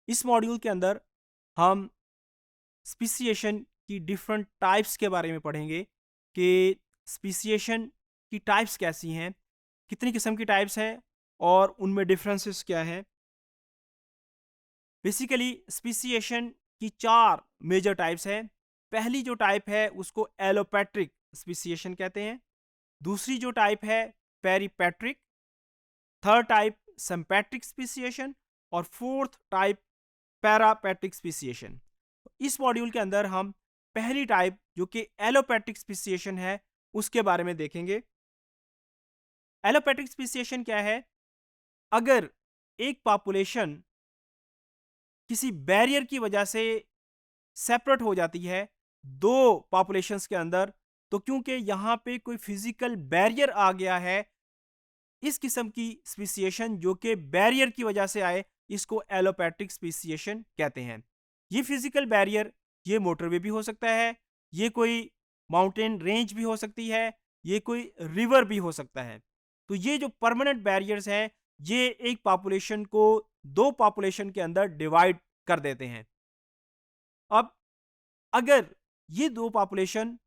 इस मॉड्यूल के अंदर हम स्पीसिएशन की डिफरेंट टाइप्स के बारे में पढ़ेंगे कि स्पीसिएशन की टाइप्स कैसी हैं, कितनी किस्म की टाइप्स हैं और उनमें डिफरेंसेस क्या हैं। बेसिकली स्पीसिएशन की 4 मेजर टाइप्स हैं। पहली जो टाइप है उसको एलोपैट्रिक स्पीसिएशन कहते हैं। दूसरी जो टाइप है peripatric, third type sympatric speciation और फोर्थ टाइप पैरापैट्रिक स्पीसिएशन। इस मॉड्यूल के अंदर हम पहली टाइप जो कि एलोपैट्रिक स्पीसिएशन है उसके बारे में देखेंगे। एलोपैट्रिक स्पीसिएशन क्या है? अगर एक पॉपुलेशन किसी बैरियर की वजह से सेपरेट हो जाती है दो पॉपुलेशंस के अंदर, तो क्योंकि यहाँ पे कोई फिजिकल बैरियर आ गया है, इस किस्म की स्पीसिएशन जो कि बैरियर की वजह से आए, इसको एलोपैट्रिक स्पीसिएशन कहते हैं। ये फिजिकल बैरियर, ये मोटरवे भी हो सकता है, ये कोई माउंटेन रेंज भी हो सकती है, ये कोई रिवर भी हो सकता है। तो ये जो परमानेंट बैरियर्स हैं, ये एक पॉपुलेशन को दो पॉपुलेशन के अंदर डिवाइड कर देते हैं। अब अगर ये दो पॉपुलेशन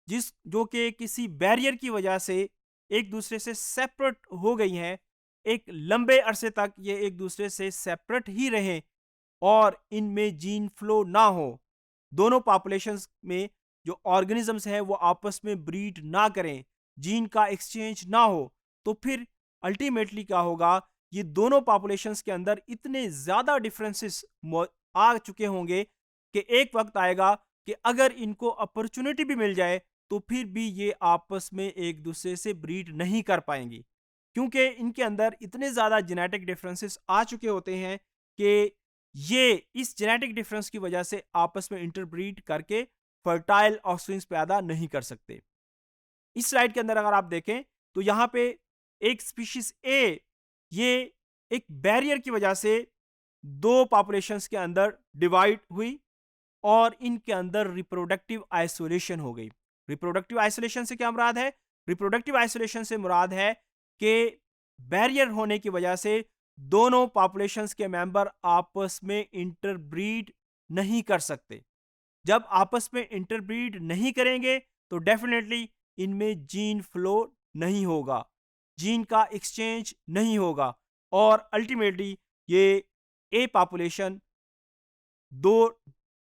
जिस जो कि किसी बैरियर की वजह से एक दूसरे से सेपरेट हो गई हैं, एक लंबे अरसे तक ये एक दूसरे से सेपरेट ही रहें और इनमें जीन फ्लो ना हो, दोनों पॉपुलेशंस में जो ऑर्गेनिजम्स हैं वो आपस में ब्रीड ना करें, जीन का एक्सचेंज ना हो, तो फिर अल्टीमेटली क्या होगा, ये दोनों पॉपुलेशंस के अंदर इतने ज़्यादा डिफरेंसेस आ चुके होंगे कि एक वक्त आएगा कि अगर इनको अपॉर्चुनिटी भी मिल जाए तो फिर भी ये आपस में एक दूसरे से ब्रीड नहीं कर पाएंगी, क्योंकि इनके अंदर इतने ज़्यादा जेनेटिक डिफरेंसेस आ चुके होते हैं कि ये इस जेनेटिक डिफरेंस की वजह से आपस में इंटरब्रीड करके फर्टाइल ऑफस्प्रिंग्स पैदा नहीं कर सकते। इस स्लाइड के अंदर अगर आप देखें तो यहाँ पे एक स्पीशीज ए, ये एक बैरियर की वजह से दो पॉपुलेशंस के अंदर डिवाइड हुई और इनके अंदर रिप्रोडक्टिव आइसोलेशन हो गई। रिप्रोडक्टिव आइसोलेशन से क्या मुराद है? रिप्रोडक्टिव आइसोलेशन से मुराद है कि बैरियर होने की वजह से दोनों पॉपुलेशंस के मेंबर आपस में इंटरब्रीड नहीं कर सकते। जब आपस में इंटरब्रीड नहीं करेंगे तो डेफिनेटली इनमें जीन फ्लो नहीं होगा, जीन का एक्सचेंज नहीं होगा और अल्टीमेटली ये ए पॉपुलेशन दो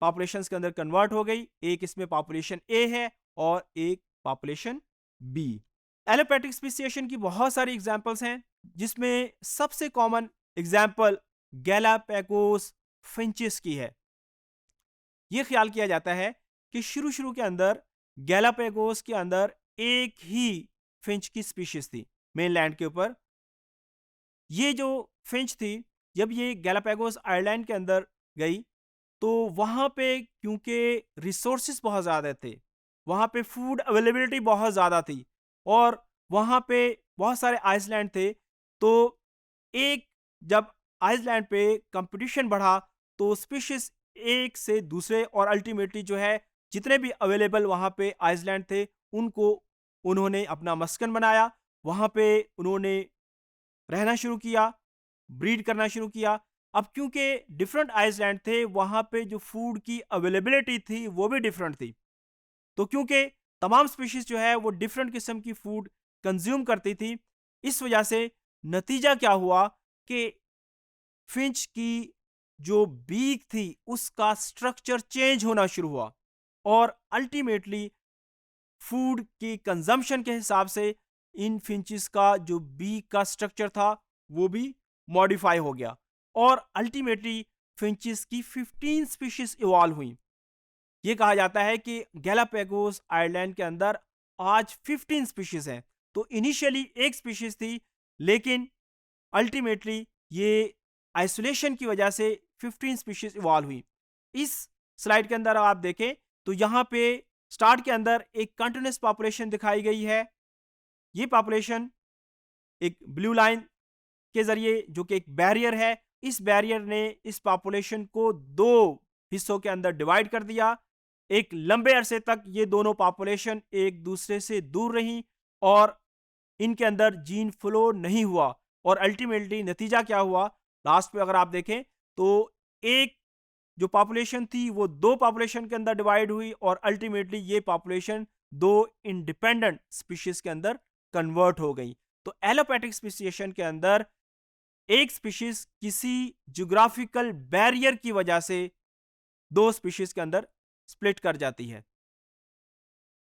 पॉपुलेशंस के अंदर कन्वर्ट हो गई। एक इसमें पॉपुलेशन ए है और एक पॉपुलेशन बी। एलोपैट्रिक स्पीसिएशन की बहुत सारी एग्जांपल्स हैं, जिसमें सबसे कॉमन एग्जांपल गैलापैगोस फिंचेस की है। ये ख्याल किया जाता है कि शुरू शुरू के अंदर गैलापैगोस के अंदर एक ही फिंच की स्पीशीज थी मेनलैंड के ऊपर। ये जो फिंच थी, जब ये गैलापैगोस आइलैंड के अंदर गई तो वहाँ पे क्योंकि रिसोर्सेज बहुत ज़्यादा थे, वहाँ पे फूड अवेलेबिलिटी बहुत ज़्यादा थी और वहाँ पे बहुत सारे आइसलैंड थे, तो एक जब आइसलैंड पे कंपटीशन बढ़ा तो स्पीशीज एक से दूसरे और अल्टीमेटली जो है जितने भी अवेलेबल वहाँ पे आइसलैंड थे उनको उन्होंने अपना मस्कन बनाया, वहाँ पे उन्होंने रहना शुरू किया, ब्रीड करना शुरू किया। अब क्योंकि डिफरेंट आइसलैंड थे, वहाँ पे जो फूड की अवेलेबिलिटी थी वो भी डिफरेंट थी। तो क्योंकि तमाम स्पीशीज जो है वो डिफरेंट किस्म की फूड कंज्यूम करती थी, इस वजह से नतीजा क्या हुआ कि फिंच की जो बीक थी उसका स्ट्रक्चर चेंज होना शुरू हुआ और अल्टीमेटली फूड की कंजम्पशन के हिसाब से इन फिंचेस का जो बीक का स्ट्रक्चर था वो भी मॉडिफाई हो गया और अल्टीमेटली फिंचेस की 15 स्पीशीज इवॉल्व हुई। ये कहा जाता है कि गैलापैगोस आइलैंड के अंदर आज 15 स्पीशीज हैं। तो इनिशियली एक स्पीशीज थी, लेकिन अल्टीमेटली ये आइसोलेशन की वजह से 15 स्पीशीज इवॉल्व हुई। इस स्लाइड के अंदर आप देखें तो यहाँ पे स्टार्ट के अंदर एक कंटिन्यूस पॉपुलेशन दिखाई गई है। ये पॉपुलेशन एक ब्लू लाइन के जरिए, जो कि एक बैरियर है, इस बैरियर ने इस पॉपुलेशन को दो हिस्सों के अंदर डिवाइड कर दिया। एक लंबे अरसे तक ये दोनों पॉपुलेशन एक दूसरे से दूर रही और इनके अंदर जीन फ्लो नहीं हुआ और अल्टीमेटली नतीजा क्या हुआ, लास्ट में अगर आप देखें तो एक जो पॉपुलेशन थी वो दो पॉपुलेशन के अंदर डिवाइड हुई और अल्टीमेटली ये पॉपुलेशन दो इंडिपेंडेंट स्पीशीज के अंदर कन्वर्ट हो गई। तो एलोपैथिक स्पीशिएशन के अंदर एक स्पीशीज किसी ज्योग्राफिकल बैरियर की वजह से दो स्पीशीज के अंदर स्प्लिट कर जाती है।